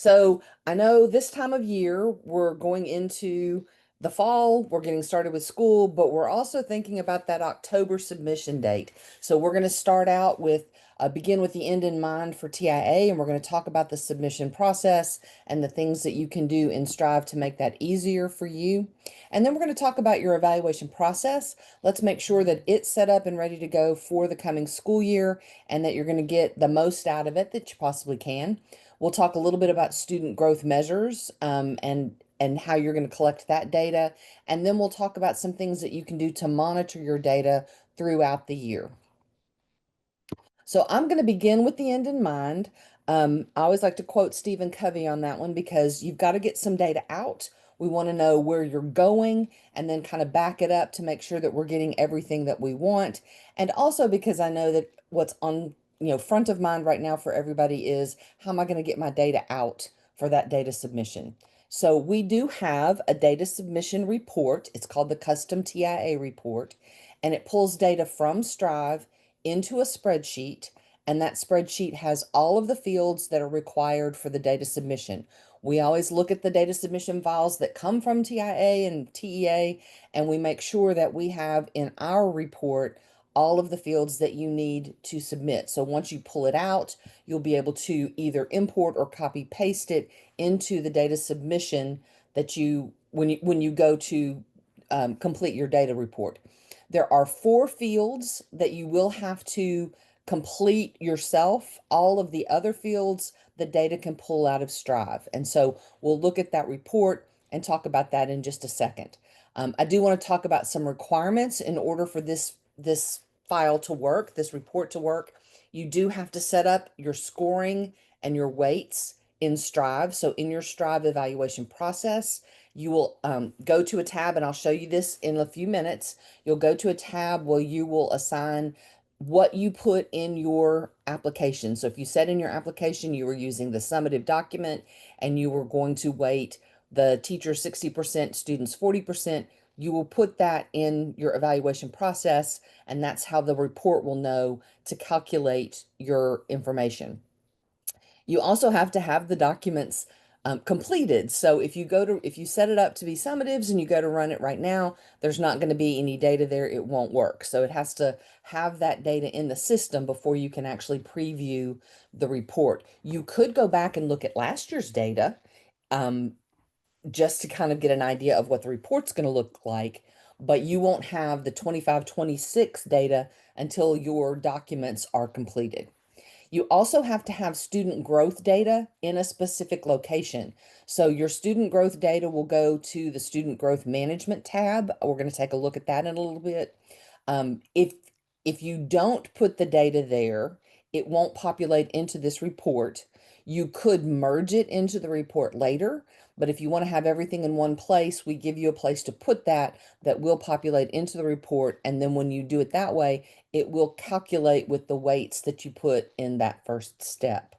So I know this time of year we're going into the fall, we're getting started with school, but we're also thinking about that October submission date. So we're going to start out with begin with the end in mind for TIA, and we're going to talk about the submission process and the things that you can do in Strive to make that easier for you. And then we're going to talk about your evaluation process. Let's make sure that it's set up and ready to go for the coming school year and that you're going to get the most out of it that you possibly can. We'll talk a little bit about student growth measures and how you're going to collect that data. And then we'll talk about some things that you can do to monitor your data throughout the year. So I'm going to begin with the end in mind. I always like to quote Stephen Covey on that one because you've got to get some data out. We want to know where you're going and then kind of back it up to make sure that we're getting everything that we want. And also because I know that what's on, front of mind right now for everybody is how am I going to get my data out for that data submission? So we do have a data submission report. It's called the Custom TIA report, and it pulls data from Strive into a spreadsheet, and that spreadsheet has all of the fields that are required for the data submission. We always look at the data submission files that come from TIA and TEA, and we make sure that we have in our report all of the fields that you need to submit. So once you pull it out, you'll be able to either import or copy paste it into the data submission that when you go to complete your data report. There are 4 fields that you will have to complete yourself. All of the other fields, the data can pull out of Strive. And so we'll look at that report and talk about that in just a second. I do want to talk about some requirements in order for this file to work, this report to work. You do have to set up your scoring and your weights in Strive. So in your Strive evaluation process, you will go to a tab, and I'll show you this in a few minutes. You'll go to a tab where you will assign what you put in your application. So if you said in your application you were using the summative document and you were going to weight the teacher 60%, students 40%, you will put that in your evaluation process, and that's how the report will know to calculate your information. You also have to have the documents completed. So if you set it up to be summatives and you go to run it right now, there's not going to be any data there. It won't work. So it has to have that data in the system before you can actually preview the report. You could go back and look at last year's data um, just to kind of get an idea of what the report's going to look like, but you won't have the 25-26 data until your documents are completed. You also have to have student growth data in a specific location. So your student growth data will go to the student growth management tab. We're going to take a look at that in a little bit. If you don't put the data there, it won't populate into this report. You could merge it into the report later, but if you want to have everything in one place, we give you a place to put that will populate into the report. And then when you do it that way, it will calculate with the weights that you put in that first step.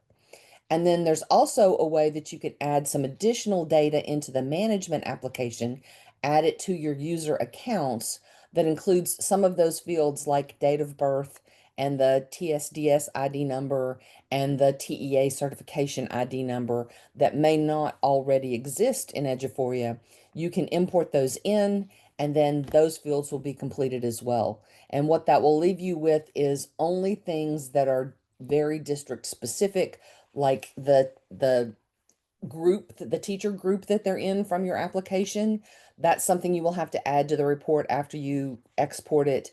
And then there's also a way that you could add some additional data into the management application, add it to your user accounts that includes some of those fields like date of birth and the TSDS ID number and the TEA certification ID number that may not already exist in Eduphoria. You can import those in, and then those fields will be completed as well. And what that will leave you with is only things that are very district specific, like the group, the teacher group that they're in from your application. That's something you will have to add to the report after you export it.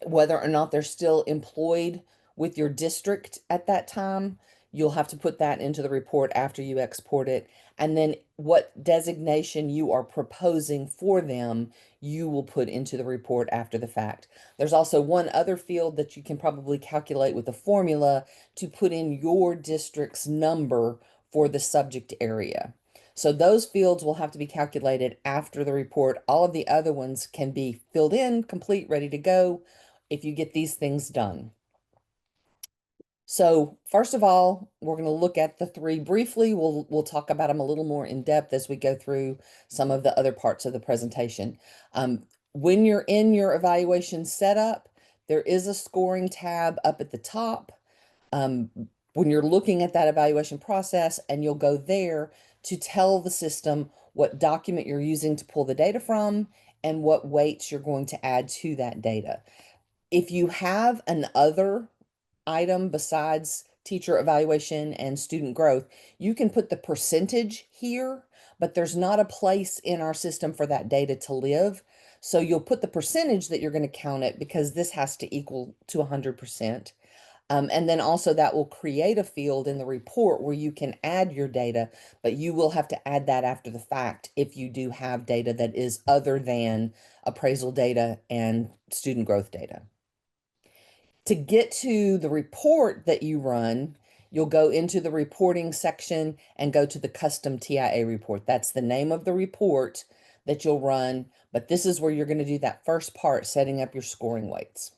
Whether or not they're still employed with your district at that time, you'll have to put that into the report after you export it. And then what designation you are proposing for them, you will put into the report after the fact. There's also one other field that you can probably calculate with a formula to put in your district's number for the subject area. So those fields will have to be calculated after the report. All of the other ones can be filled in, complete, ready to go if you get these things done. So first of all, we're going to look at the 3 briefly. We'll talk about them a little more in depth as we go through some of the other parts of the presentation. When you're in your evaluation setup, there is a scoring tab up at the top. when you're looking at that evaluation process, and you'll go there to tell the system what document you're using to pull the data from and what weights you're going to add to that data. If you have an other item besides teacher evaluation and student growth, you can put the percentage here, but there's not a place in our system for that data to live. So you'll put the percentage that you're going to count it, because this has to equal to 100%. And then also that will create a field in the report where you can add your data, but you will have to add that after the fact if you do have data that is other than appraisal data and student growth data. To get to the report that you run, you'll go into the reporting section and go to the custom TIA report. That's the name of the report that you'll run, but this is where you're going to do that first part, setting up your scoring weights.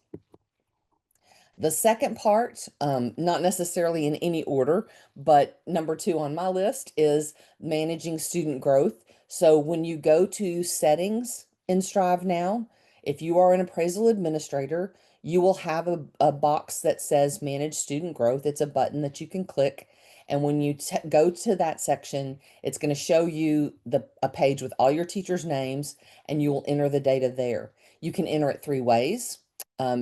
The second part, not necessarily in any order, but number 2 on my list is managing student growth. So when you go to settings in Strive now, if you are an appraisal administrator, you will have a box that says manage student growth. It's a button that you can click. And when you go to that section, it's going to show you a page with all your teachers' names, and you will enter the data there. You can enter it 3 ways.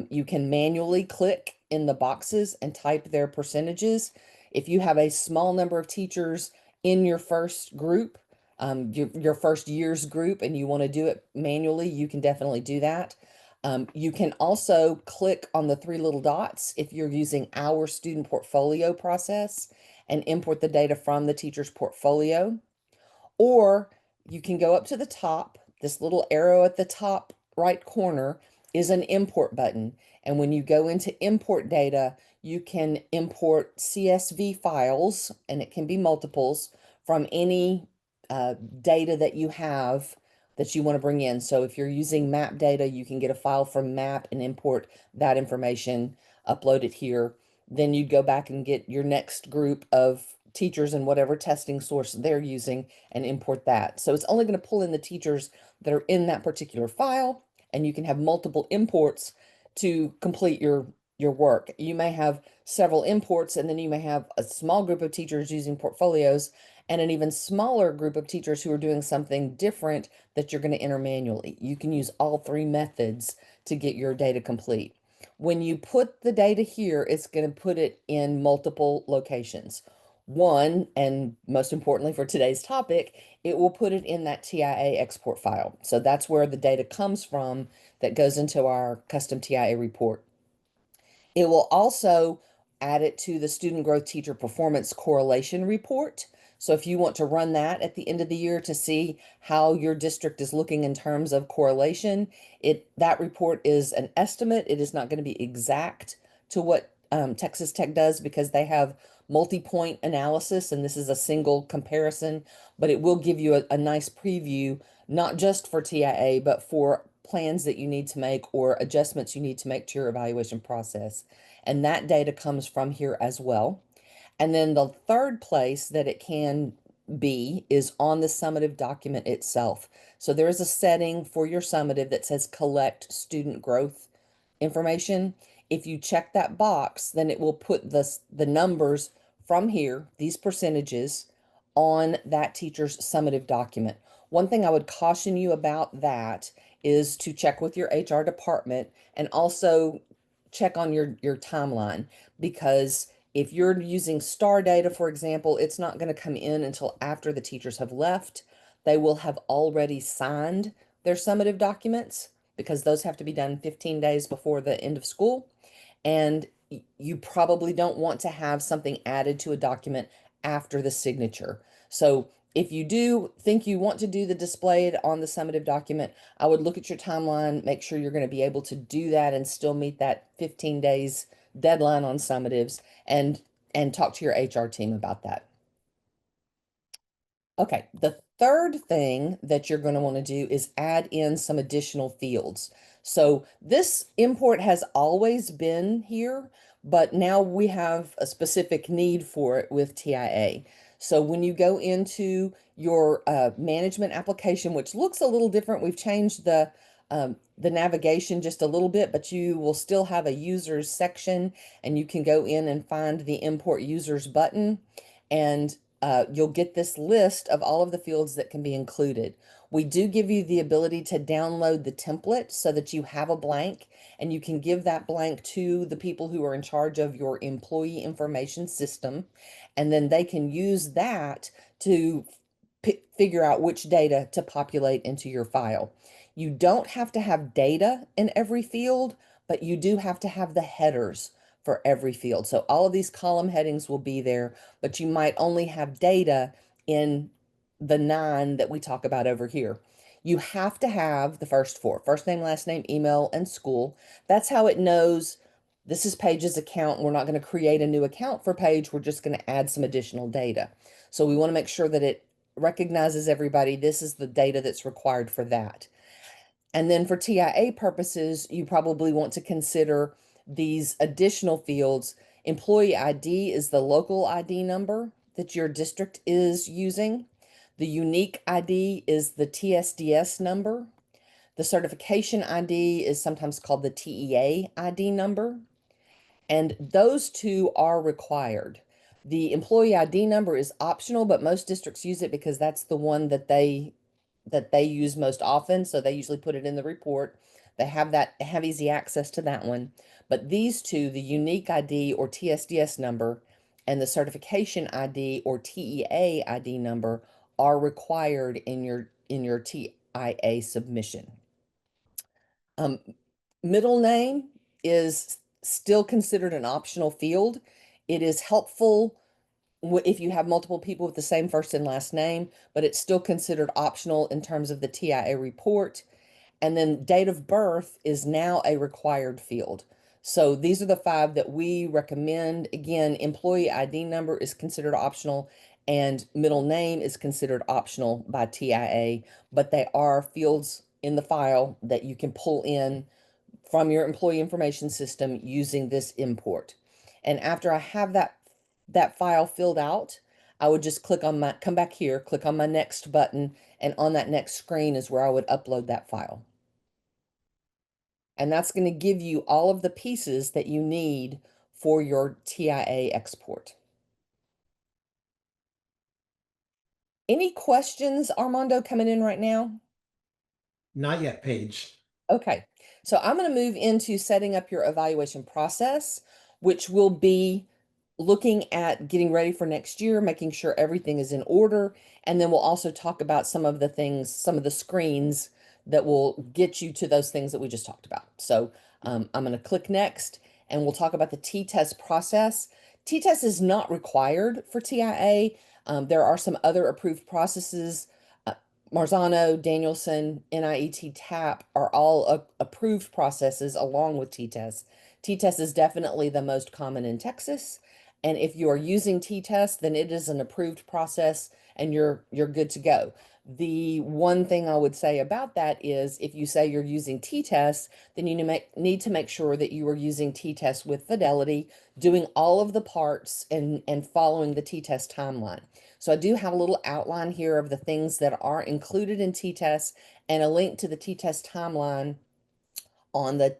You can manually click in the boxes and type their percentages. If you have a small number of teachers in your first group, your first year's group, and you want to do it manually, you can definitely do that. You can also click on the 3 little dots if you're using our student portfolio process and import the data from the teacher's portfolio. Or you can go up to the top. This little arrow at the top right corner is an import button. And when you go into import data, you can import CSV files, and it can be multiples, from any data that you have that you want to bring in. So if you're using map data, you can get a file from map and import that information, upload it here. Then you'd go back and get your next group of teachers and whatever testing source they're using and import that. So it's only going to pull in the teachers that are in that particular file, and you can have multiple imports to complete your work. You may have several imports, and then you may have a small group of teachers using portfolios and an even smaller group of teachers who are doing something different that you're going to enter manually. You can use all 3 methods to get your data complete. When you put the data here, it's going to put it in multiple locations. One, and most importantly for today's topic, it will put it in that TIA export file. So that's where the data comes from that goes into our custom TIA report. It will also add it to the student growth teacher performance correlation report. So if you want to run that at the end of the year to see how your district is looking in terms of correlation, that report is an estimate. It is not going to be exact to what Texas Tech does, because they have multi-point analysis and this is a single comparison, but it will give you a nice preview, not just for TIA, but for plans that you need to make or adjustments you need to make to your evaluation process. And that data comes from here as well. And then the third place that it can be is on the summative document itself. So there is a setting for your summative that says collect student growth information. If you check that box, then it will put the numbers from here, these percentages, on that teacher's summative document. One thing I would caution you about that is to check with your HR department, and also check on your timeline, because if you're using star data, for example, it's not going to come in until after the teachers have left. They will have already signed their summative documents, because those have to be done 15 days before the end of school. And you probably don't want to have something added to a document after the signature. So if you do think you want to do the displayed on the summative document, I would look at your timeline, make sure you're going to be able to do that and still meet that 15 days deadline on summatives, and talk to your HR team about that. Okay, the third thing that you're going to want to do is add in some additional fields. So this import has always been here, but now we have a specific need for it with TIA. So when you go into your management application, which looks a little different, we've changed the the navigation just a little bit, but you will still have a users section, and you can go in and find the import users button, and you'll get this list of all of the fields that can be included. We do give you the ability to download the template so that you have a blank, and you can give that blank to the people who are in charge of your employee information system, and then they can use that to figure out which data to populate into your file. You don't have to have data in every field, but you do have to have the headers for every field. So all of these column headings will be there, but you might only have data in the 9 that we talk about over here. You have to have the first 4, first name, last name, email, and school. That's how it knows this is Paige's account. We're not going to create a new account for Paige. We're just going to add some additional data. So we want to make sure that it recognizes everybody. This is the data that's required for that. And then for TIA purposes, you probably want to consider these additional fields. Employee ID is the local ID number that your district is using. The unique ID is the TSDS number. The certification ID is sometimes called the TEA ID number. And those 2 are required. The employee ID number is optional, but most districts use it because that's the one that they use most often. So they usually put it in the report. They have easy access to that one. But these 2, the unique ID or TSDS number and the certification ID or TEA ID number, are required in your TIA submission. Middle name is still considered an optional field. It is helpful if you have multiple people with the same first and last name, but it's still considered optional in terms of the TIA report. And then date of birth is now a required field. So these are the 5 that we recommend. Again, employee ID number is considered optional, and middle name is considered optional by TIA, but they are fields in the file that you can pull in from your employee information system using this import. And after I have that file filled out, I would just come back here, click on my next button, and on that next screen is where I would upload that file. And that's going to give you all of the pieces that you need for your TIA export. Any questions, Armando, coming in right now? Not yet, Paige. Okay, so I'm going to move into setting up your evaluation process, which will be looking at getting ready for next year, making sure everything is in order, and then we'll also talk about some of the things, some of the screens that will get you to those things that we just talked about. So I'm going to click next, and we'll talk about the T-TESS process. T-TESS is not required for TIA. There are some other approved processes. Marzano, Danielson, NIET, TAP are all approved processes along with T-TESS. T-TESS is definitely the most common in Texas. And if you are using T-TESS, then it is an approved process and you're good to go. The one thing I would say about that is if you say you're using T-TESS, then you need to make sure that you are using T-TESS with fidelity, doing all of the parts and following the T-TESS timeline. So I do have a little outline here of the things that are included in T-TESS and a link to the T-TESS timeline on the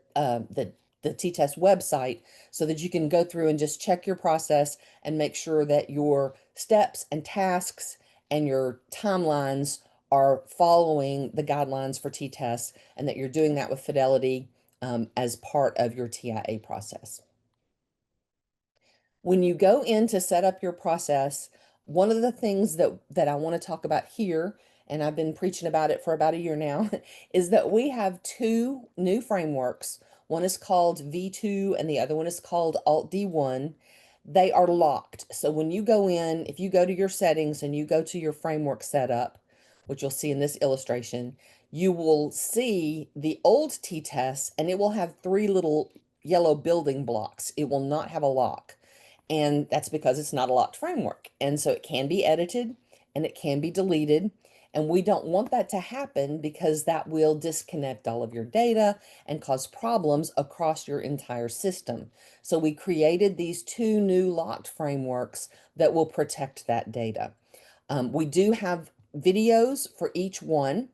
T-TESS website so that you can go through and just check your process and make sure that your steps and tasks and your timelines are following the guidelines for T-TESS and that you're doing that with fidelity as part of your TIA process. When you go in to set up your process, one of the things that I want to talk about here, and I've been preaching about it for about a year now, is that we have 2 new frameworks. One is called V2 and the other one is called Alt D1. They are locked. So when you go in, if you go to your settings and you go to your framework setup, which you'll see in this illustration, you will see the old T-TESS and it will have 3 little yellow building blocks. It will not have a lock. And that's because it's not a locked framework. And so it can be edited and it can be deleted. And we don't want that to happen because that will disconnect all of your data and cause problems across your entire system. So we created these 2 new locked frameworks that will protect that data. We do have videos for each one,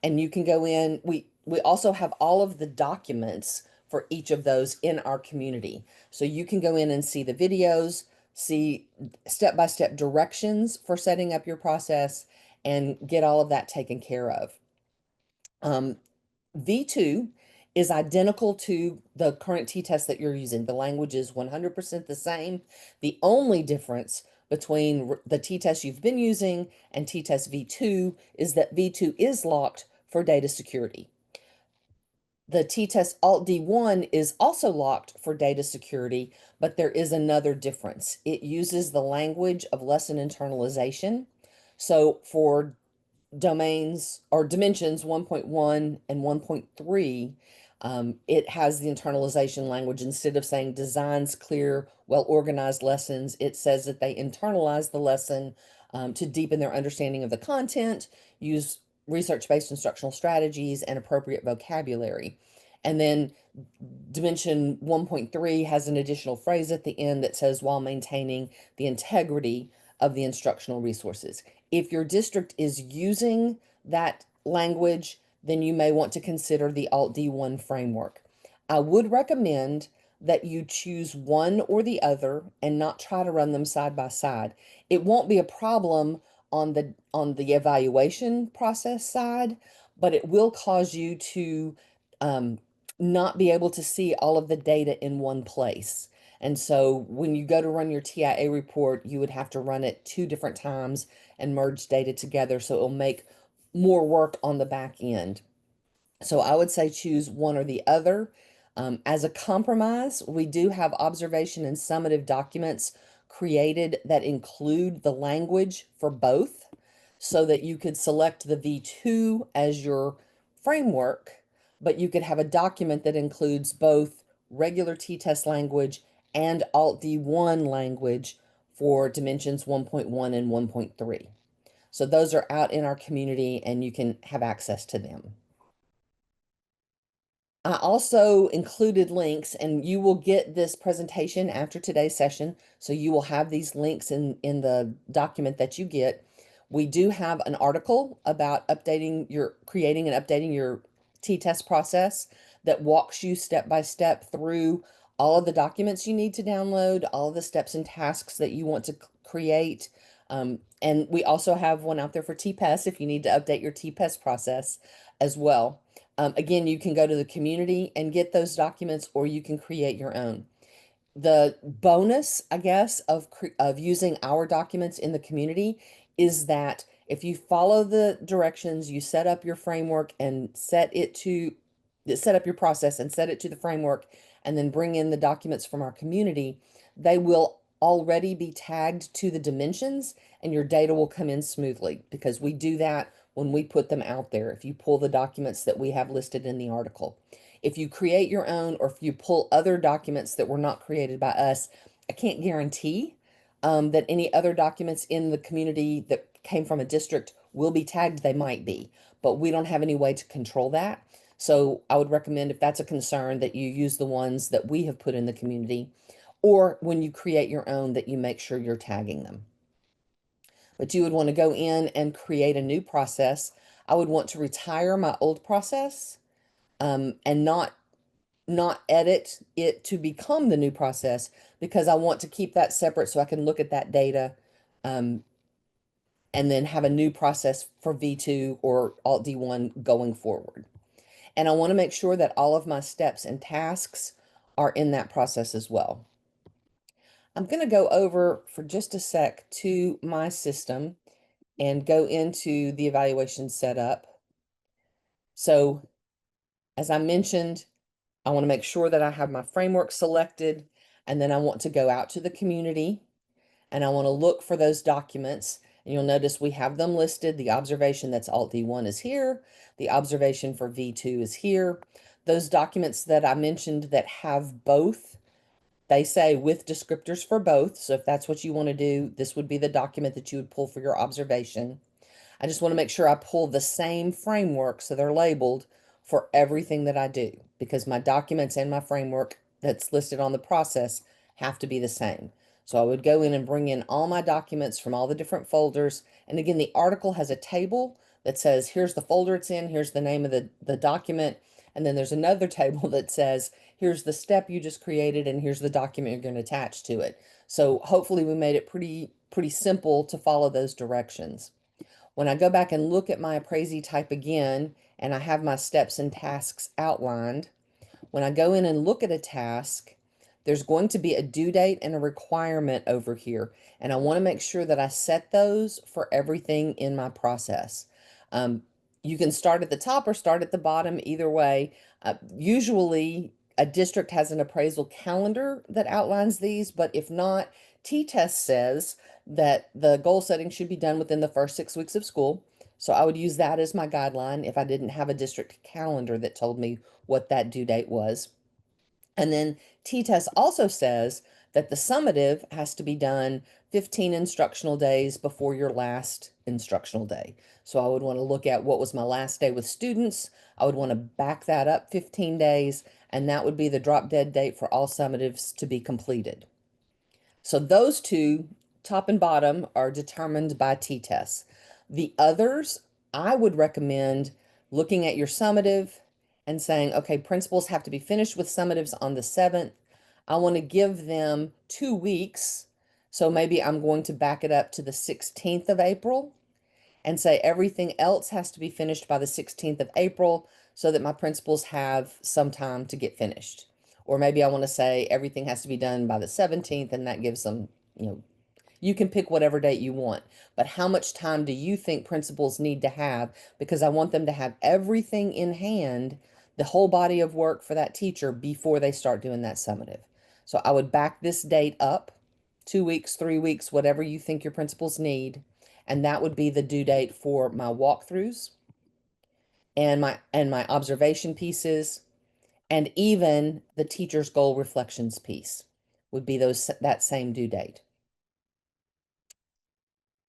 and you can go in. we also have all of the documents for each of those in our community. So you can go in and see the videos, see step-by-step directions for setting up your process, and get all of that taken care of. Um, V2 is identical to the current T-test that you're using. The language is 100% the same. The only difference between the T-test you've been using and T-test V2 is that V2 is locked for data security. The T-test Alt D1 is also locked for data security, but there is another difference. It uses the language of lesson internalization. So for domains or dimensions 1.1 and 1.3, it has the internalization language. Instead of saying designs clear, well organized lessons, it says that they internalize the lesson to deepen their understanding of the content, use research-based instructional strategies, and appropriate vocabulary. And then dimension 1.3 has an additional phrase at the end that says, while maintaining the integrity of the instructional resources. If your district is using that language, then you may want to consider the Alt D1 framework. I would recommend that you choose one or the other and not try to run them side by side. It won't be a problem on the evaluation process side, but it will cause you to um, not be able to see all of the data in one place. And so when you go to run your TIA report, you would have to run it 2 different times and merge data together. So it'll make more work on the back end. So I would say choose one or the other. As a compromise, we do have observation and summative documents created that include the language for both so that you could select the V2 as your framework, but you could have a document that includes both regular T-test language and Alt D1 language for dimensions 1.1 and 1.3. So those are out in our community and you can have access to them. I also included links, and you will get this presentation after today's session. So you will have these links in the document that you get. We do have an article about creating and updating your T-test process that walks you step by step through all of the documents you need to download, all of the steps and tasks that you want to create. And we also have one out there for T-PESS if you need to update your T-PESS process as well. Again, you can go to the community and get those documents, or you can create your own. The bonus, I guess, of using our documents in the community is that if you follow the directions, you set up your framework and set up your process and set it to the framework, and then bring in the documents from our community, they will already be tagged to the dimensions and your data will come in smoothly because we do that when we put them out there. If you pull the documents that we have listed in the article, if you create your own, or if you pull other documents that were not created by us, I can't guarantee that any other documents in the community that came from a district will be tagged. They might be, but we don't have any way to control that. So I would recommend, if that's a concern, that you use the ones that we have put in the community, or when you create your own, that you make sure you're tagging them. But you would want to go in and create a new process. I would want to retire my old process and not edit it to become the new process, because I want to keep that separate so I can look at that data um, and then have a new process for V2 or Alt D1 going forward. And I want to make sure that all of my steps and tasks are in that process as well. I'm going to go over for just a sec to my system and go into the evaluation setup. So as I mentioned, I want to make sure that I have my framework selected, and then I want to go out to the community and I want to look for those documents. And you'll notice we have them listed. The observation that's Alt D1 is here. The observation for V2 is here. Those documents that I mentioned that have both, they say with descriptors for both. So if that's what you want to do, this would be the document that you would pull for your observation. I just want to make sure I pull the same framework so they're labeled for everything that I do, because my documents and my framework that's listed on the process have to be the same. So I would go in and bring in all my documents from all the different folders. And again, the article has a table that says, here's the folder it's in, here's the name of the document, and then there's another table that says, here's the step you just created, and here's the document you're going to attach to it. So hopefully we made it pretty simple to follow those directions. When I go back and look at my appraisee type again, and I have my steps and tasks outlined, when I go in and look at a task, there's going to be a due date and a requirement over here. And I want to make sure that I set those for everything in my process. Um, you can start at the top or start at the bottom, either way. Usually, a district has an appraisal calendar that outlines these, but if not, T-TESS says that the goal setting should be done within the first 6 weeks of school. So I would use that as my guideline if I didn't have a district calendar that told me what that due date was. And then T-TESS also says that the summative has to be done 15 instructional days before your last instructional day. So I would want to look at what was my last day with students. I would want to back that up 15 days, and that would be the drop dead date for all summatives to be completed. So those two, top and bottom, are determined by T-TESS. The others, I would recommend looking at your summative and saying, okay, principals have to be finished with summatives on the 7th. I want to give them 2 weeks. So maybe I'm going to back it up to the 16th of April and say everything else has to be finished by the 16th of April so that my principals have some time to get finished. Or maybe I want to say everything has to be done by the 17th, and that gives them, you can pick whatever date you want. But how much time do you think principals need to have? Because I want them to have everything in hand, the whole body of work for that teacher before they start doing that summative. So I would back this date up 2 weeks, 3 weeks, whatever you think your principals need. And that would be the due date for my walkthroughs and my observation pieces, and even the teacher's goal reflections piece would be that same due date.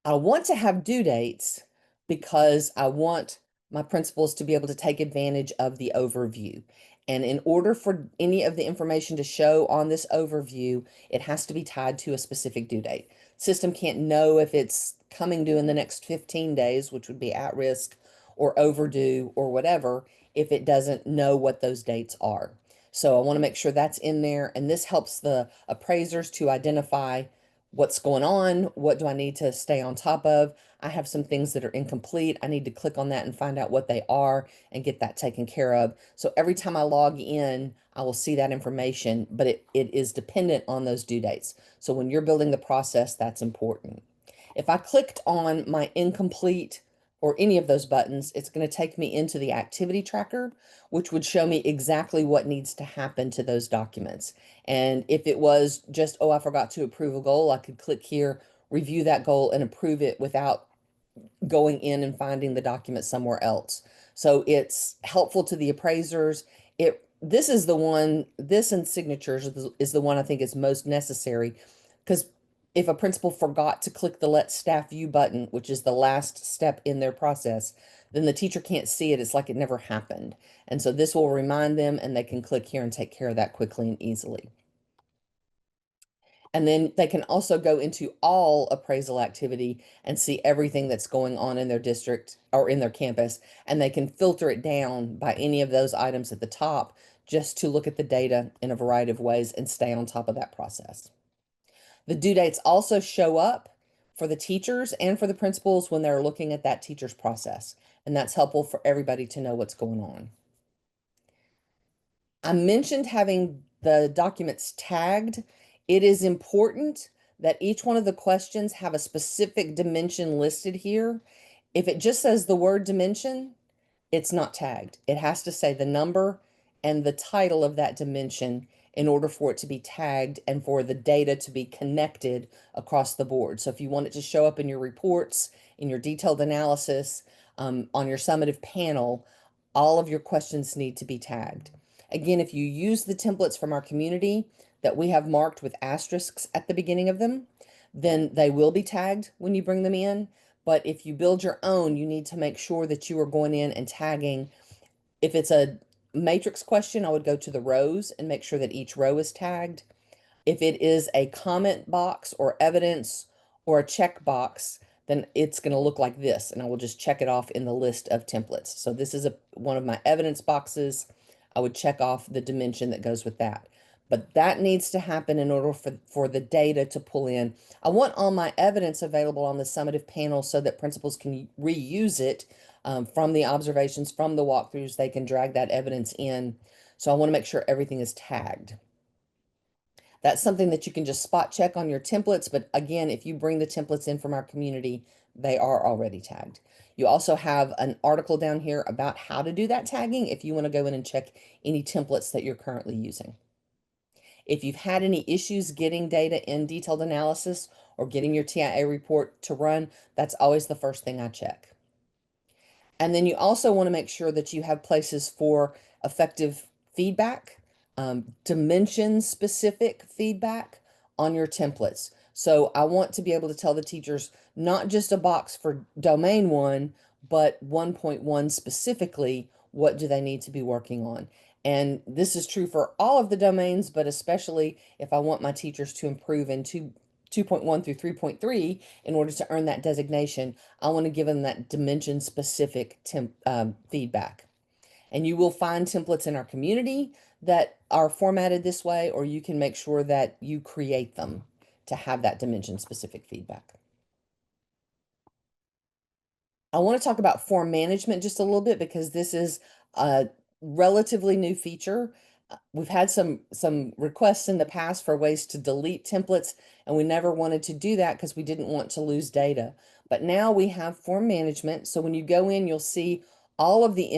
I want to have due dates because I want my principals to be able to take advantage of the overview. And in order for any of the information to show on this overview, it has to be tied to a specific due date. System can't know if it's coming due in the next 15 days, which would be at risk or overdue or whatever, if it doesn't know what those dates are. So I want to make sure that's in there. And this helps the appraisers to identify what's going on, what do I need to stay on top of. I have some things that are incomplete. I need to click on that and find out what they are and get that taken care of. So every time I log in, I will see that information, but it is dependent on those due dates. So when you're building the process, that's important. If I clicked on my incomplete or any of those buttons, it's going to take me into the activity tracker, which would show me exactly what needs to happen to those documents. And if it was just, oh, I forgot to approve a goal, I could click here, review that goal, and approve it without going in and finding the document somewhere else. So it's helpful to the appraisers. This is the one, this and signatures is the one I think is most necessary, because if a principal forgot to click the Let Staff View button, which is the last step in their process, then the teacher can't see it. It's like it never happened. And so this will remind them, and they can click here and take care of that quickly and easily. And then they can also go into all appraisal activity and see everything that's going on in their district or in their campus. And they can filter it down by any of those items at the top just to look at the data in a variety of ways and stay on top of that process. The due dates also show up for the teachers and for the principals when they're looking at that teacher's process. And that's helpful for everybody to know what's going on. I mentioned having the documents tagged. It is important that each one of the questions have a specific dimension listed here. If it just says the word dimension, it's not tagged. It has to say the number and the title of that dimension in order for it to be tagged and for the data to be connected across the board. So if you want it to show up in your reports, in your detailed analysis, on your summative panel, all of your questions need to be tagged. Again, if you use the templates from our community that we have marked with asterisks at the beginning of them, then they will be tagged when you bring them in. But if you build your own, you need to make sure that you are going in and tagging. If it's a matrix question, I would go to the rows and make sure that each row is tagged. If it is a comment box or evidence or a check box, then it's going to look like this, and I will just check it off in the list of templates. So this is one of my evidence boxes. I would check off the dimension that goes with that. But that needs to happen in order for the data to pull in. I want all my evidence available on the summative panel so that principals can reuse it from the observations, from the walkthroughs. They can drag that evidence in. So I want to make sure everything is tagged. That's something that you can just spot check on your templates. But again, if you bring the templates in from our community, they are already tagged. You also have an article down here about how to do that tagging if you want to go in and check any templates that you're currently using. If you've had any issues getting data in detailed analysis or getting your TIA report to run, that's always the first thing I check. And then you also want to make sure that you have places for effective feedback, dimension specific feedback on your templates. So I want to be able to tell the teachers not just a box for domain 1, but 1.1 specifically, what do they need to be working on? And this is true for all of the domains, but especially if I want my teachers to improve in 2.1 through 3.3 in order to earn that designation, I want to give them that dimension specific feedback. And you will find templates in our community that are formatted this way, or you can make sure that you create them to have that dimension specific feedback. I want to talk about form management just a little bit because this is a relatively new feature. We've had some requests in the past for ways to delete templates, and we never wanted to do that because we didn't want to lose data. But now we have form management. So when you go in, you'll see all of the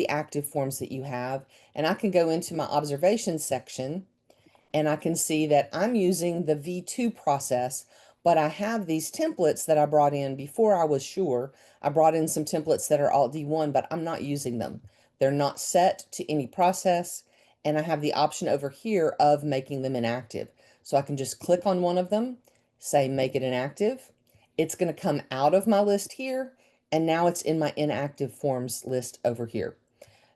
active forms that you have, and I can go into my observations section and I can see that I'm using the V2 process, but I have these templates that I brought in before I was sure. I brought in some templates that are Alt D1, but I'm not using them. They're not set to any process, and I have the option over here of making them inactive. So I can just click on one of them, say make it inactive. It's going to come out of my list here, and now it's in my inactive forms list over here.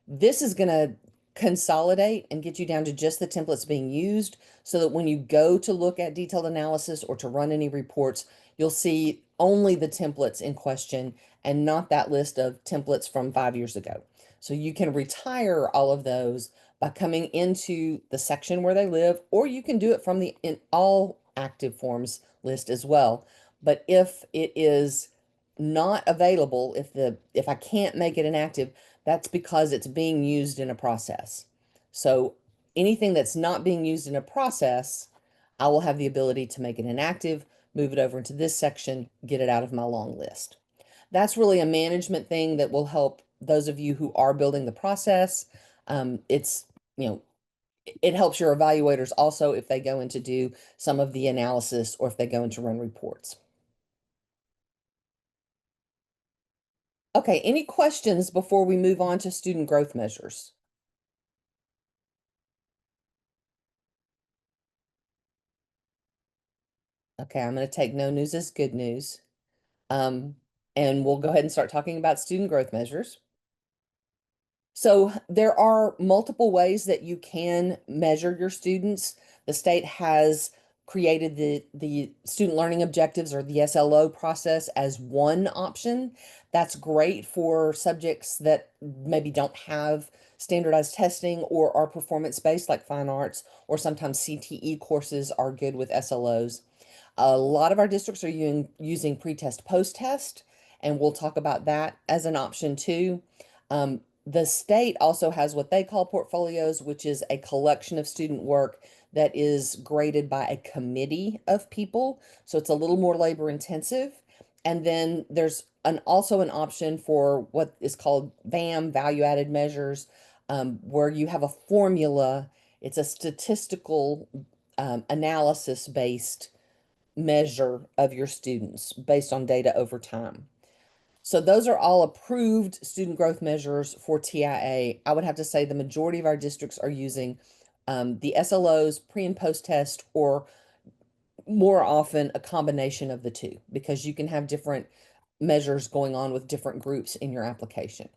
This is going to consolidate and get you down to just the templates being used so that when you go to look at detailed analysis or to run any reports, you'll see only the templates in question and not that list of templates from 5 years ago. So you can retire all of those by coming into the section where they live, or you can do it from the in all active forms list as well. But if it is not available, if I can't make it inactive, that's because it's being used in a process. So anything that's not being used in a process, I will have the ability to make it inactive, move it over into this section, get it out of my long list. That's really a management thing that will help those of you who are building the process. It's, you know, it helps your evaluators also if they go in to do some of the analysis or if they go in to run reports. Okay, any questions before we move on to student growth measures? Okay, I'm going to take no news as good news. Um, and we'll go ahead and start talking about student growth measures. So there are multiple ways that you can measure your students. The state has created the student learning objectives or the SLO process as one option. That's great for subjects that maybe don't have standardized testing or are performance based like fine arts, or sometimes CTE courses are good with SLOs. A lot of our districts are using pre-test, post-test, and we'll talk about that as an option too. The state also has what they call portfolios, which is a collection of student work that is graded by a committee of people. So it's a little more labor intensive. And then there's also an option for what is called VAM, value added measures, where you have a formula. It's a statistical analysis based measure of your students based on data over time. So those are all approved student growth measures for TIA. I would have to say the majority of our districts are using the SLOs, pre and post test, or more often a combination of the two, because you can have different measures going on with different groups in your application.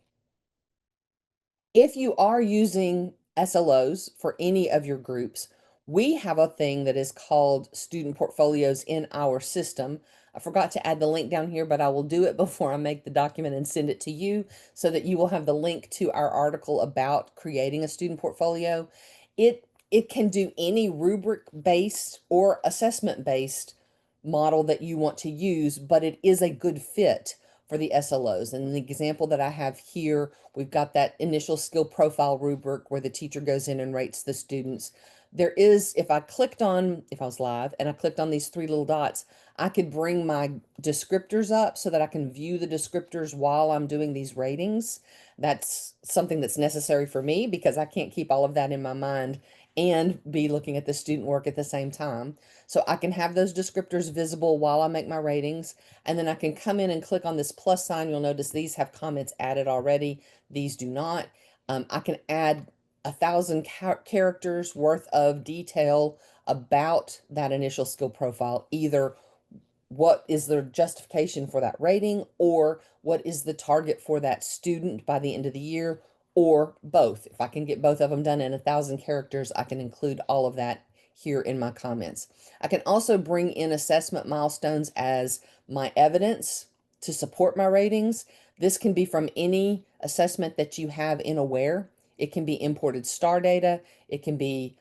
If you are using SLOs for any of your groups, we have a thing that is called student portfolios in our system. I forgot to add the link down here, but I will do it before I make the document and send it to you so that you will have the link to our article about creating a student portfolio. It can do any rubric based or assessment based model that you want to use, but it is a good fit for the SLOs. And the example that I have here, we've got that initial skill profile rubric where the teacher goes in and rates the students. There is, if I was live and I clicked on these three little dots, I could bring my descriptors up so that I can view the descriptors while I'm doing these ratings. That's something that's necessary for me because I can't keep all of that in my mind and be looking at the student work at the same time. So I can have those descriptors visible while I make my ratings, and then I can come in and click on this plus sign. You'll notice these have comments added already. These do not. I can add 1,000 characters worth of detail about that initial skill profile, either what is the justification for that rating, or what is the target for that student by the end of the year, or both. If I can get both of them done in 1,000 characters, I can include all of that here in my comments. I can also bring in assessment milestones as my evidence to support my ratings. This can be from any assessment that you have in Aware. It can be imported STAR data. It can be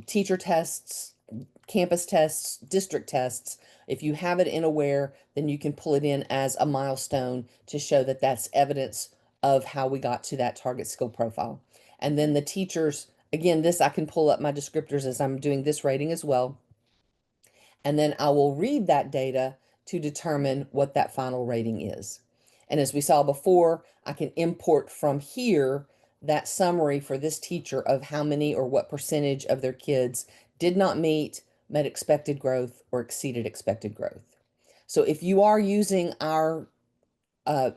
teacher tests, campus tests, district tests. If you have it in Aware, then you can pull it in as a milestone to show that that's evidence of how we got to that target skill profile. And then the teachers, again, this I can pull up my descriptors as I'm doing this rating as well. And then I will read that data to determine what that final rating is. And as we saw before, I can import from here that summary for this teacher of how many or what percentage of their kids did not meet, met expected growth, or exceeded expected growth. So if you are using you're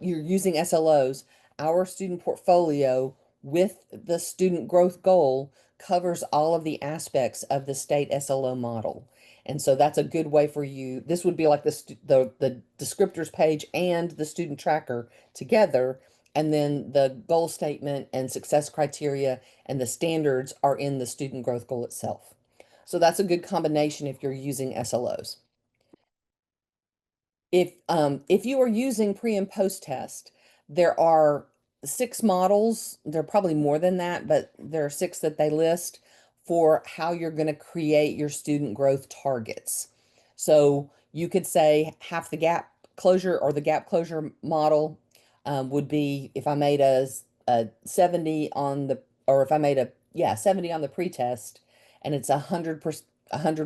using SLOs, our student portfolio with the student growth goal covers all of the aspects of the state SLO model. And so that's a good way for you. This would be like the descriptors page and the student tracker together. And then the goal statement and success criteria and the standards are in the student growth goal itself. So that's a good combination if you're using SLOs. If you are using pre and post test, there are 6 models. There are probably more than that, but there are 6 that they list for how you're going to create your student growth targets. So you could say half the gap closure or the gap closure model would be if I made a 70 on the, or if I made a, yeah, 70 on the pre-test and it's 100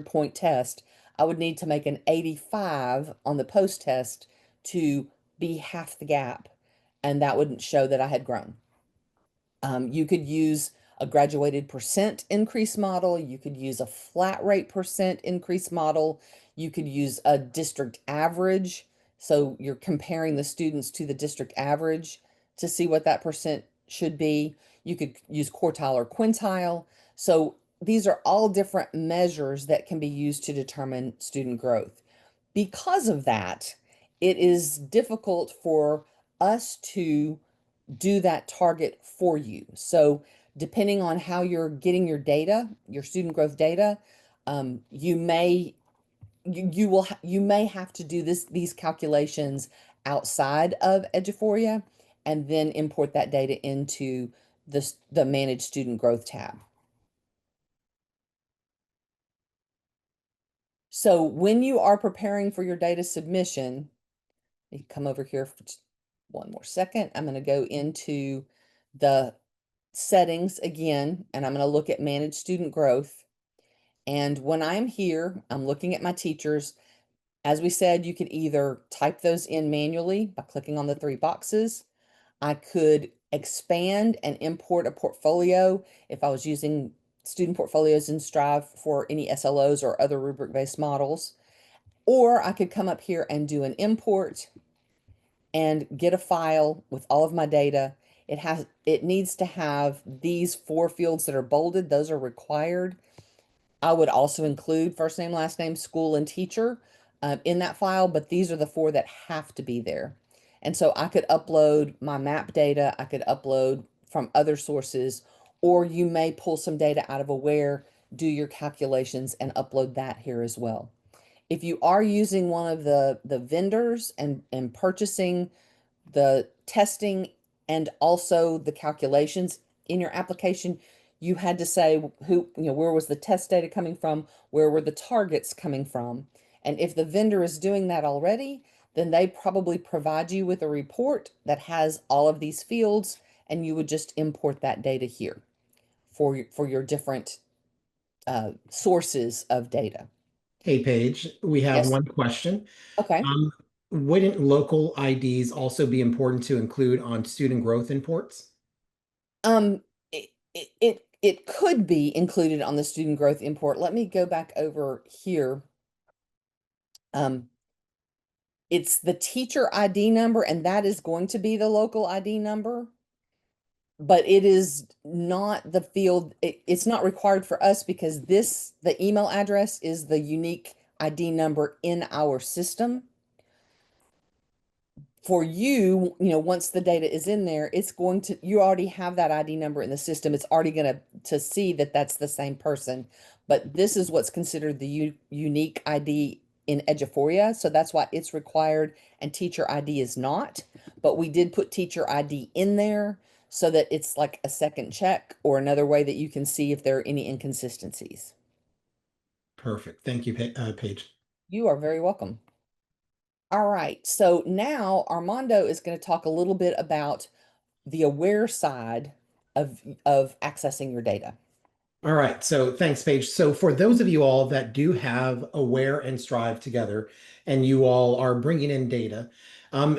point test, I would need to make an 85 on the post test to be half the gap, and that wouldn't show that I had grown. You could use a graduated percent increase model. You could use a flat rate percent increase model. You could use a district average. So you're comparing the students to the district average to see what that percent should be. You could use quartile or quintile. So these are all different measures that can be used to determine student growth. Because of that, it is difficult for us to do that target for you. So depending on how you're getting your data, your student growth data, you may you may have to do these calculations outside of Eduphoria and then import that data into the manage student growth tab. So when you are preparing for your data submission, you come over here for just one more second. I'm going to go into the settings again, and I'm going to look at manage student growth. And when I'm here, I'm looking at my teachers. As we said, you could either type those in manually by clicking on the 3 boxes. I could expand and import a portfolio if I was using student portfolios in Strive for any SLOs or other rubric-based models. Or I could come up here and do an import and get a file with all of my data. It needs to have these 4 fields that are bolded. Those are required. I would also include first name, last name, school, and teacher in that file, but these are the 4 that have to be there. And so I could upload my map data, I could upload from other sources, or you may pull some data out of Aware, do your calculations, and upload that here as well. if you are using one of the vendors and purchasing the testing and also the calculations in your application, you had to say who, where was the test data coming from, where were the targets coming from. And if the vendor is doing that already, then they probably provide you with a report that has all of these fields, and you would just import that data here for your different sources of data. Hey, Paige, we have Yes. one question. Okay. Um, wouldn't local IDs also be important to include on student growth imports? It could be included on the student growth import. Let me go back over here. Um, it's the teacher ID number, and that is going to be the local ID number, but it is not the field. It's not required for us because the email address is the unique ID number in our system. For you, once the data is in there, you already have that ID number in the system. It's already going to see that that's the same person. But this is what's considered the unique ID in Eduphoria. So that's why it's required and teacher ID is not. But we did put teacher ID in there so that it's like a second check or another way that you can see if there are any inconsistencies. Perfect. Thank you, Paige. You are very welcome. All right. So now Armando is going to talk a little bit about the aware side of accessing your data. All right, so thanks, Paige. So for those of you all that do have Aware and Strive together, and you all are bringing in data,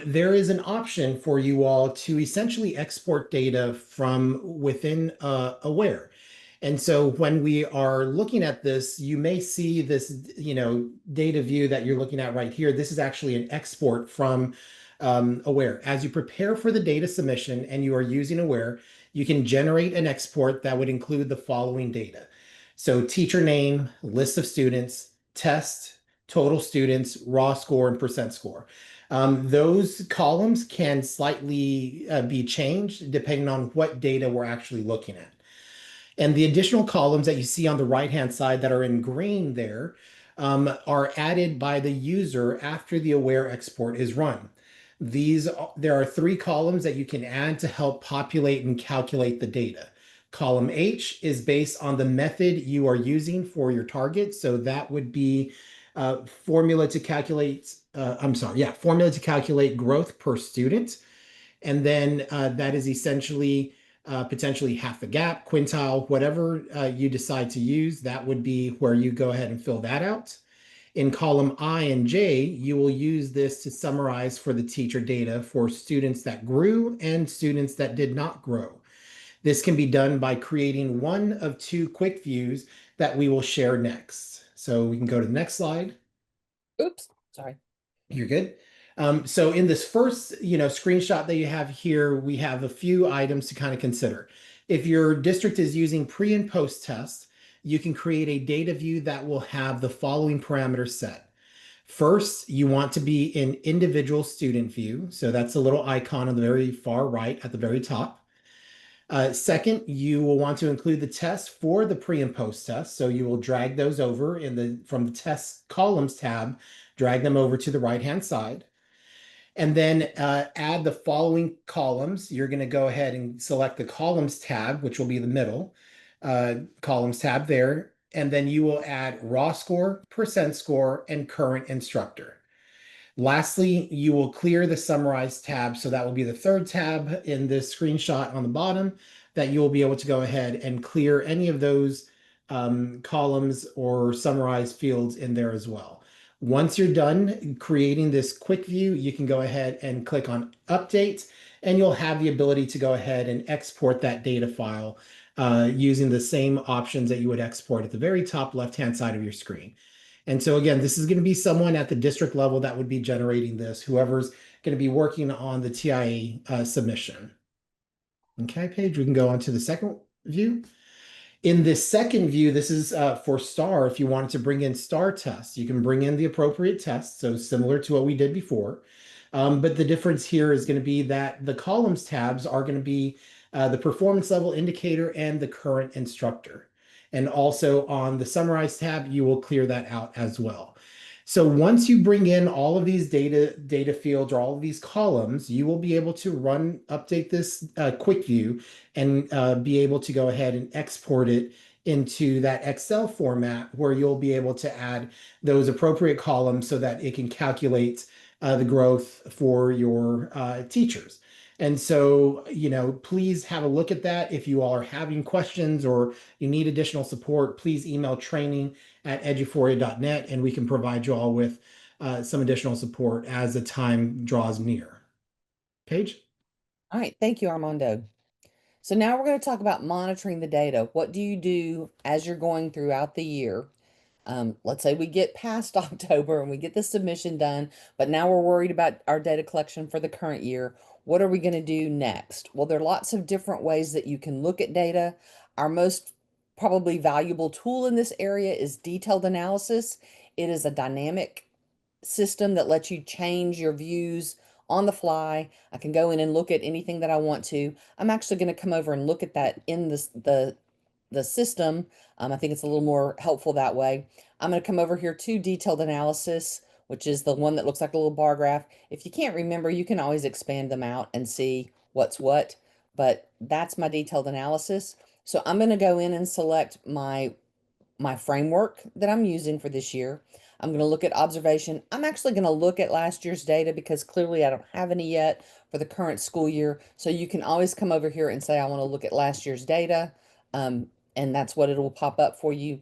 there is an option for you all to essentially export data from within Aware. And so when we are looking at this, you may see this, data view that you're looking at right here. This is actually an export from Aware. As you prepare for the data submission and you are using Aware, you can generate an export that would include the following data. So teacher name, list of students, test, total students, raw score, and percent score. Those columns can slightly be changed depending on what data we're actually looking at. And the additional columns that you see on the right-hand side that are in green there are added by the user after the Aware export is run. There are three columns that you can add to help populate and calculate the data. Column H is based on the method you are using for your target. So that would be formula to calculate, formula to calculate growth per student. And then that is essentially potentially half the gap, quintile, whatever you decide to use, that would be where you go ahead and fill that out. In column I and J, you will use this to summarize for the teacher data for students that grew and students that did not grow. This can be done by creating one of two quick views that we will share next. So we can go to the next slide. Oops, sorry. You're good. So in this first, screenshot that you have here, we have a few items to kind of consider. If your district is using pre and post test, you can create a data view that will have the following parameters set. First, you want to be in individual student view. So that's a little icon on the very far right at the very top. Second, you will want to include the test for the pre and post test. So you will drag those over from the test columns tab, drag them over to the right-hand side. And then add the following columns. You're going to go ahead and select the columns tab, which will be the middle columns tab there. And then you will add raw score, percent score, and current instructor. Lastly, you will clear the summarize tab. So that will be the third tab in this screenshot on the bottom that you will be able to go ahead and clear any of those columns or summarize fields in there as well. Once you're done creating this quick view, you can go ahead and click on update, and you'll have the ability to go ahead and export that data file using the same options that you would export at the very top left-hand side of your screen. And so again, this is going to be someone at the district level that would be generating this, whoever's going to be working on the TIA submission. Okay, Paige, we can go on to the second view. In this second view, this is for STAR. If you wanted to bring in STAR tests, you can bring in the appropriate tests. So similar to what we did before. But the difference here is going to be that the columns tabs are going to be the performance level indicator and the current instructor. And also on the summarize tab, you will clear that out as well. So once you bring in all of these data fields or all of these columns, you will be able to update this quick view and be able to go ahead and export it into that Excel format where you'll be able to add those appropriate columns so that it can calculate the growth for your teachers. And so, please have a look at that. If you all are having questions or you need additional support, please email training@eduphoria.net and we can provide you all with some additional support as the time draws near. Paige? All right, thank you, Armando. So now we're going to talk about monitoring the data. What do you do as you're going throughout the year? Let's say we get past October and we get the submission done, but now we're worried about our data collection for the current year. What are we going to do next? Well, there are lots of different ways that you can look at data. Our most probably valuable tool in this area is detailed analysis. It is a dynamic system that lets you change your views on the fly. I can go in and look at anything that I want to. I'm actually going to come over and look at that in the system. I think it's a little more helpful that way. I'm going to come over here to detailed analysis, which is the one that looks like a little bar graph. If you can't remember, you can always expand them out and see what's what, but that's my detailed analysis. So I'm going to go in and select my framework that I'm using for this year. I'm going to look at observation. I'm actually going to look at last year's data because clearly I don't have any yet for the current school year. So you can always come over here and say, I want to look at last year's data. And that's what it will pop up for you.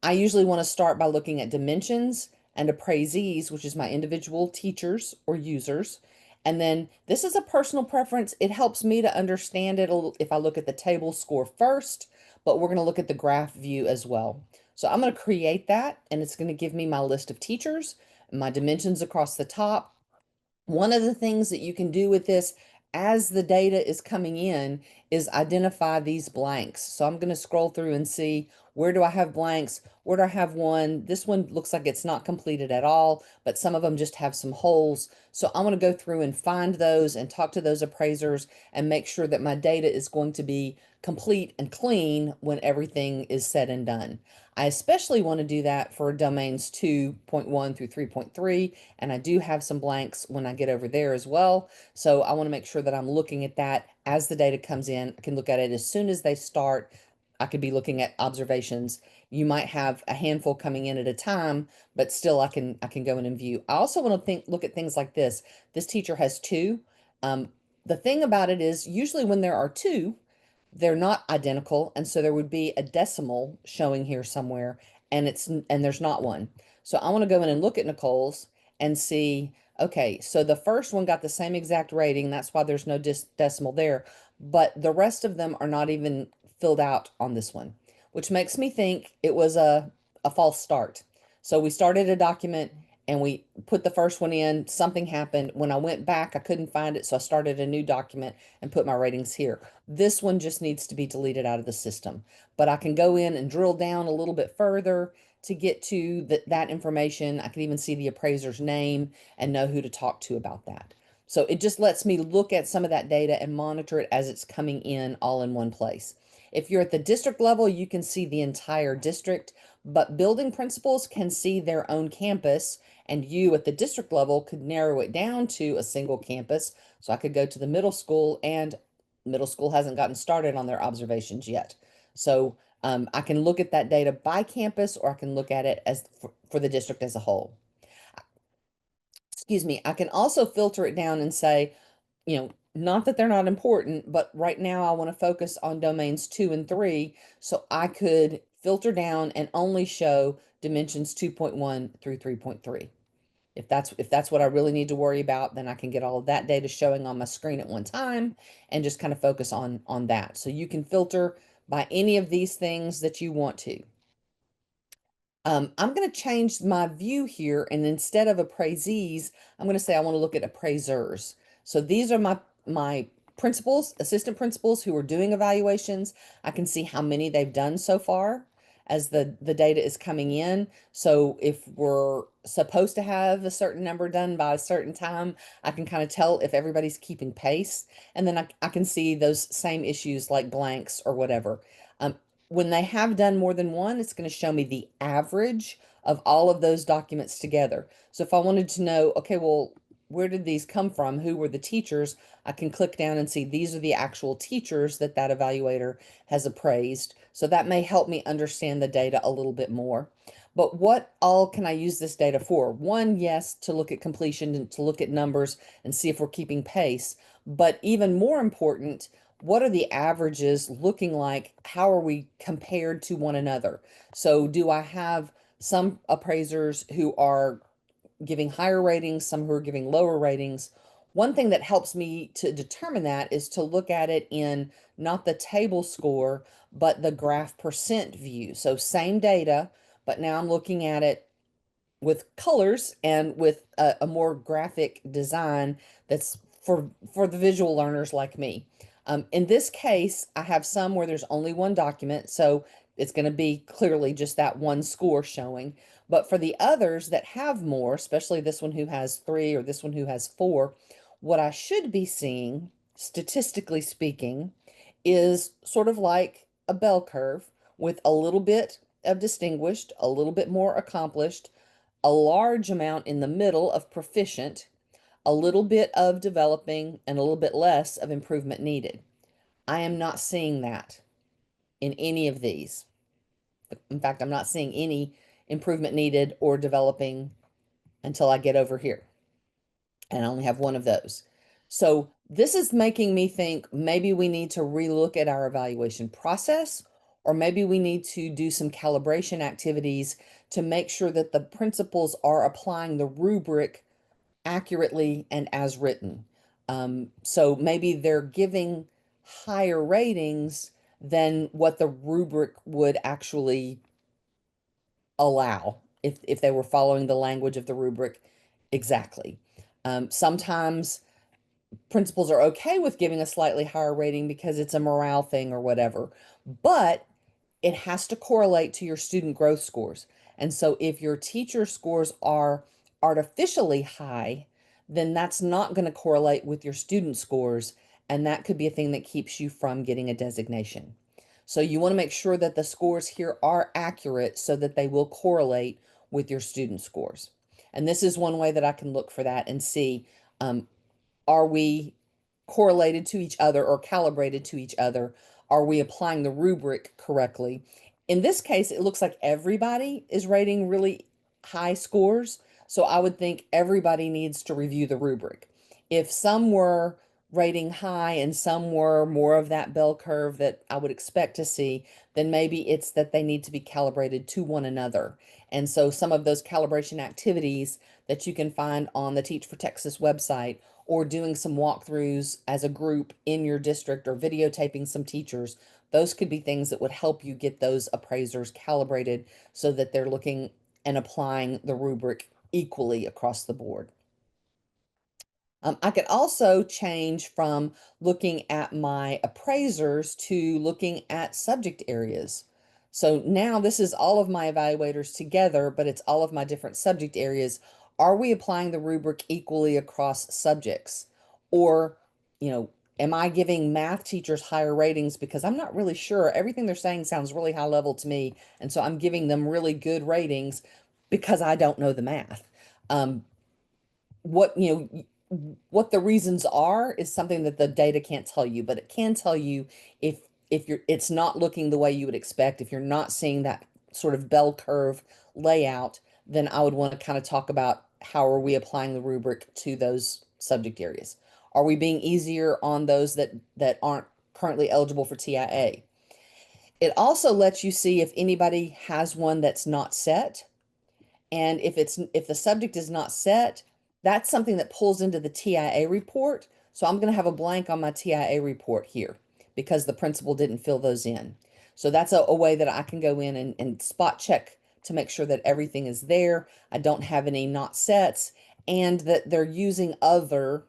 I usually want to start by looking at dimensions and appraisees, which is my individual teachers or users. And then this is a personal preference. It helps me to understand it if I look at the table score first, but we're going to look at the graph view as well. So I'm going to create that, and it's going to give me my list of teachers, my dimensions across the top. One of the things that you can do with this as the data is coming in is identify these blanks. So I'm going to scroll through and see, where do I have blanks? Where do I have one? This one looks like it's not completed at all, but some of them just have some holes. So I'm going to go through and find those and talk to those appraisers and make sure that my data is going to be complete and clean when everything is said and done. I especially want to do that for domains 2.1 through 3.3, and I do have some blanks when I get over there as well. So I want to make sure that I'm looking at that as the data comes in. I can look at it as soon as they start. I could be looking at observations. You might have a handful coming in at a time, but still I can go in and view. I also want to look at things like this. This teacher has two. Um, the thing about it is usually when there are two, they're not identical, and so there would be a decimal showing here somewhere, and there's not one. So I want to go in and look at Nicole's and see, okay, so the first one got the same exact rating, that's why there's no decimal there, but the rest of them are not even filled out on this one, which makes me think it was a false start. So we started a document and we put the first one in, something happened. When I went back, I couldn't find it, so I started a new document and put my ratings here. This one just needs to be deleted out of the system, but I can go in and drill down a little bit further to get to that information. I can even see the appraiser's name and know who to talk to about that. So it just lets me look at some of that data and monitor it as it's coming in all in one place. If you're at the district level, you can see the entire district, but building principals can see their own campus, and you at the district level could narrow it down to a single campus. So I could go to the middle school, and middle school hasn't gotten started on their observations yet. So I can look at that data by campus, or I can look at it as for the district as a whole. Excuse me. I can also filter it down and say, not that they're not important, but right now I want to focus on domains 2 and 3. So I could filter down and only show dimensions 2.1 through 3.3. If that's what I really need to worry about, then I can get all of that data showing on my screen at one time and just kind of focus on that. So you can filter by any of these things that you want to. I'm going to change my view here, and instead of appraisees, I'm going to say I want to look at appraisers. So these are my principals, assistant principals who are doing evaluations. I can see how many they've done so far as the data is coming in. So if we're supposed to have a certain number done by a certain time, I can kind of tell if everybody's keeping pace. And then I can see those same issues like blanks or whatever. when they have done more than one, it's going to show me the average of all of those documents together. So if I wanted to know, okay, well, where did these come from? Who were the teachers? I can click down and see these are the actual teachers that that evaluator has appraised. So that may help me understand the data a little bit more. But what all can I use this data for? One, yes, to look at completion and to look at numbers and see if we're keeping pace. But even more important, what are the averages looking like? How are we compared to one another? So do I have some appraisers who are giving higher ratings, some who are giving lower ratings? One thing that helps me to determine that is to look at it in not the table score, but the graph percent view. So same data, but now I'm looking at it with colors and with a more graphic design that's for the visual learners like me. In this case, I have some where there's only one document, so it's going to be clearly just that one score showing. But for the others that have more, especially this one who has three or this one who has four, what I should be seeing, statistically speaking, is sort of like a bell curve with a little bit of distinguished, a little bit more accomplished, a large amount in the middle of proficient, a little bit of developing, and a little bit less of improvement needed. I am not seeing that in any of these. In fact, I'm not seeing any improvement needed or developing until I get over here. And I only have one of those. So this is making me think maybe we need to relook at our evaluation process, or maybe we need to do some calibration activities to make sure that the principals are applying the rubric accurately and as written. So maybe they're giving higher ratings than what the rubric would actually allow if they were following the language of the rubric exactly. Sometimes principals are okay with giving a slightly higher rating because it's a morale thing or whatever, but it has to correlate to your student growth scores. And so if your teacher scores are artificially high, then that's not going to correlate with your student scores. And that could be a thing that keeps you from getting a designation. So you want to make sure that the scores here are accurate so that they will correlate with your student scores. And this is one way that I can look for that and see, are we correlated to each other or calibrated to each other? Are we applying the rubric correctly? In this case, it looks like everybody is rating really high scores. So I would think everybody needs to review the rubric. If some were rating high and some were more of that bell curve that I would expect to see, then maybe it's that they need to be calibrated to one another. And so some of those calibration activities that you can find on the Teach for Texas website, or doing some walkthroughs as a group in your district, or videotaping some teachers, those could be things that would help you get those appraisers calibrated so that they're looking and applying the rubric equally across the board. I could also change from looking at my appraisers to looking at subject areas. So now this is all of my evaluators together, but it's all of my different subject areas. Are we applying the rubric equally across subjects? Or, am I giving math teachers higher ratings because I'm not really sure? Everything they're saying sounds really high level to me. And so I'm giving them really good ratings because I don't know the math. Um, what the reasons are is something that the data can't tell you, but it can tell you if it's not looking the way you would expect, if you're not seeing that sort of bell curve layout, then I would want to kind of talk about how are we applying the rubric to those subject areas. Are we being easier on those that aren't currently eligible for TIA? It also lets you see if anybody has one that's not set. And if the subject is not set, that's something that pulls into the TIA report. So I'm going to have a blank on my TIA report here because the principal didn't fill those in. So that's a way that I can go in and spot check to make sure that everything is there. I don't have any not sets, and that they're using other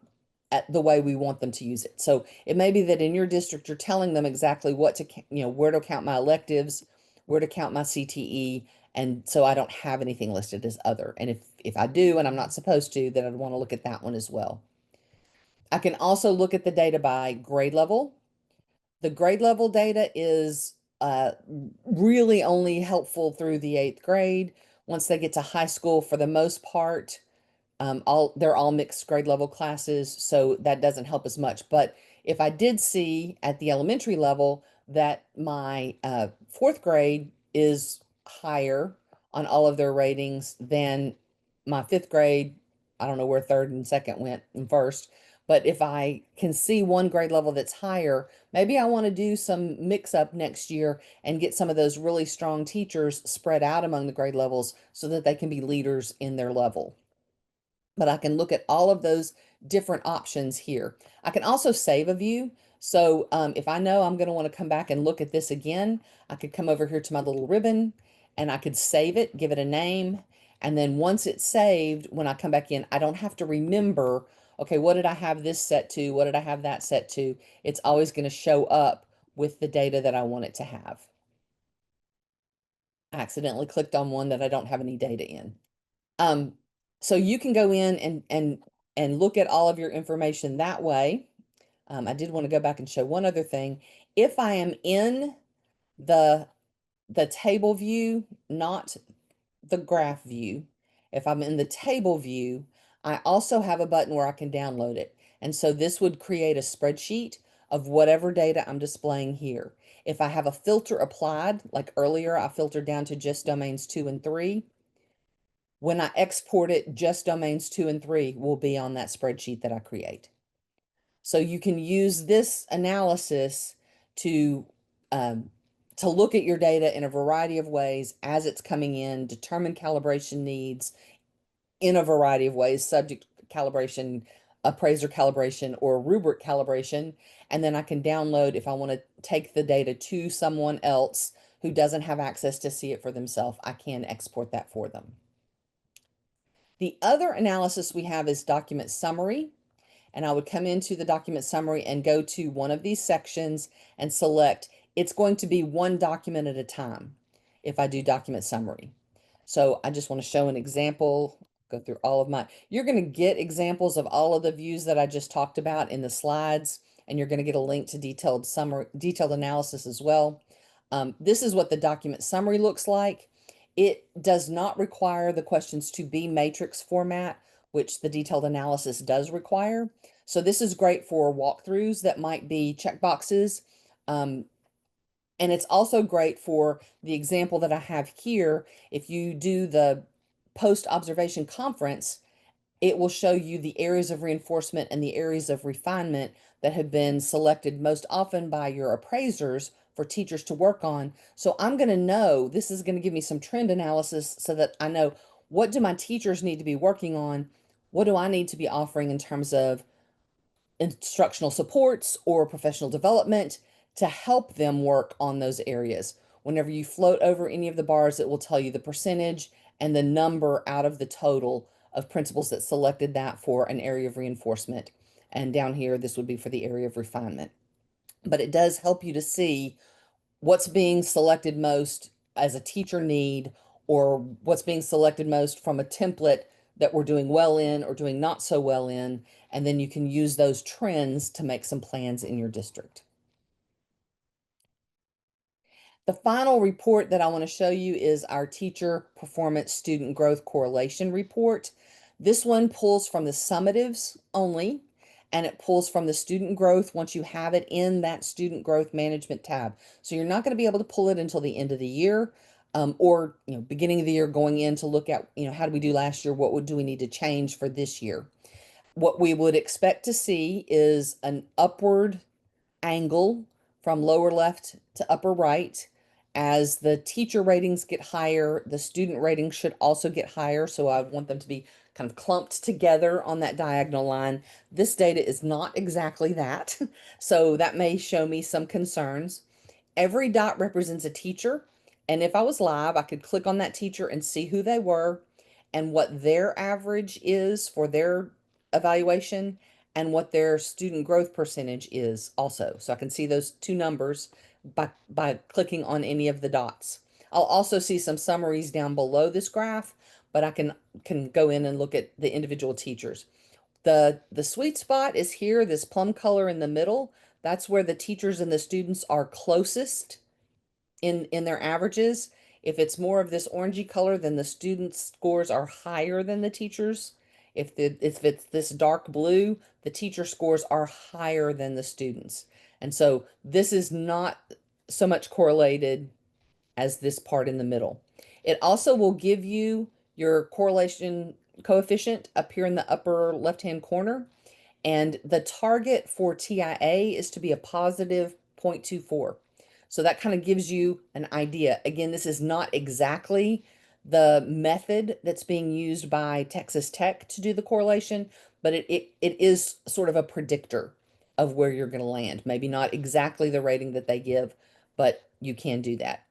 at the way we want them to use it. So it may be that in your district, you're telling them exactly what to, where to count my electives, where to count my CTE, and so I don't have anything listed as other. And if I do and I'm not supposed to, then I'd want to look at that one as well. I can also look at the data by grade level. The grade level data is uh, really only helpful through the eighth grade. Once they get to high school, for the most part, they're all mixed grade level classes, so that doesn't help as much. But if I did see at the elementary level that my fourth grade is higher on all of their ratings than my fifth grade, I don't know where third and second went and first, but if I can see one grade level that's higher, maybe I want to do some mix up next year and get some of those really strong teachers spread out among the grade levels so that they can be leaders in their level. But I can look at all of those different options here. I can also save a view. So if I know I'm going to want to come back and look at this again, I could come over here to my little ribbon and I could save it, give it a name. And then once it's saved, when I come back in, I don't have to remember, okay, what did I have this set to? What did I have that set to? It's always going to show up with the data that I want it to have. I accidentally clicked on one that I don't have any data in. Um, so you can go in and look at all of your information that way. I did want to go back and show one other thing. If I am in the the table view, not the graph view, if I'm in the table view, I also have a button where I can download it. And so this would create a spreadsheet of whatever data I'm displaying here. If I have a filter applied, like earlier, I filtered down to just domains 2 and 3. When I export it, just domains 2 and 3 will be on that spreadsheet that I create. So you can use this analysis to um, to look at your data in a variety of ways as it's coming in, determine calibration needs in a variety of ways, subject calibration, appraiser calibration, or rubric calibration. And then I can download if I want to take the data to someone else who doesn't have access to see it for themselves, I can export that for them. The other analysis we have is document summary. And I would come into the document summary and go to one of these sections and select, it's going to be one document at a time if I do document summary. So I just want to show an example, go through all of my, you're going to get examples of all of the views that I just talked about in the slides, and you're going to get a link to detailed summary, detailed analysis as well. This is what the document summary looks like. It does not require the questions to be matrix format, which the detailed analysis does require. So this is great for walkthroughs that might be checkboxes. And it's also great for the example that I have here. If you do the post-observation conference, it will show you the areas of reinforcement and the areas of refinement that have been selected most often by your appraisers for teachers to work on. So I'm going to know, this is going to give me some trend analysis so that I know, what do my teachers need to be working on? What do I need to be offering in terms of instructional supports or professional development to help them work on those areas? Whenever you float over any of the bars, it will tell you the percentage and the number out of the total of principals that selected that for an area of reinforcement. And down here, this would be for the area of refinement. But it does help you to see what's being selected most as a teacher need, or what's being selected most from a template that we're doing well in or doing not so well in. And then you can use those trends to make some plans in your district. The final report that I want to show you is our teacher performance student growth correlation report. This one pulls from the summatives only, and it pulls from the student growth once you have it in that student growth management tab. So you're not going to be able to pull it until the end of the year, or beginning of the year, going in to look at how did we do last year, what do we need to change for this year. What we would expect to see is an upward angle from lower left to upper right. As the teacher ratings get higher, the student ratings should also get higher. So I want them to be kind of clumped together on that diagonal line. This data is not exactly that. So that may show me some concerns. Every dot represents a teacher. And if I was live, I could click on that teacher and see who they were and what their average is for their evaluation and what their student growth percentage is also. So I can see those two numbers by clicking on any of the dots. I'll also see some summaries down below this graph, but I can go in and look at the individual teachers. The sweet spot is here, this plum color in the middle. That's where the teachers and the students are closest in their averages. If it's more of this orangey color, then the students' scores are higher than the teachers. If it's this dark blue, the teacher scores are higher than the students. And so this is not so much correlated as this part in the middle. It also will give you your correlation coefficient up here in the upper left-hand corner. And the target for TIA is to be a positive 0.24. So that kind of gives you an idea. Again, this is not exactly the method that's being used by Texas Tech to do the correlation, but it is sort of a predictor of where you're going to land. Maybe not exactly the rating that they give, but you can do that.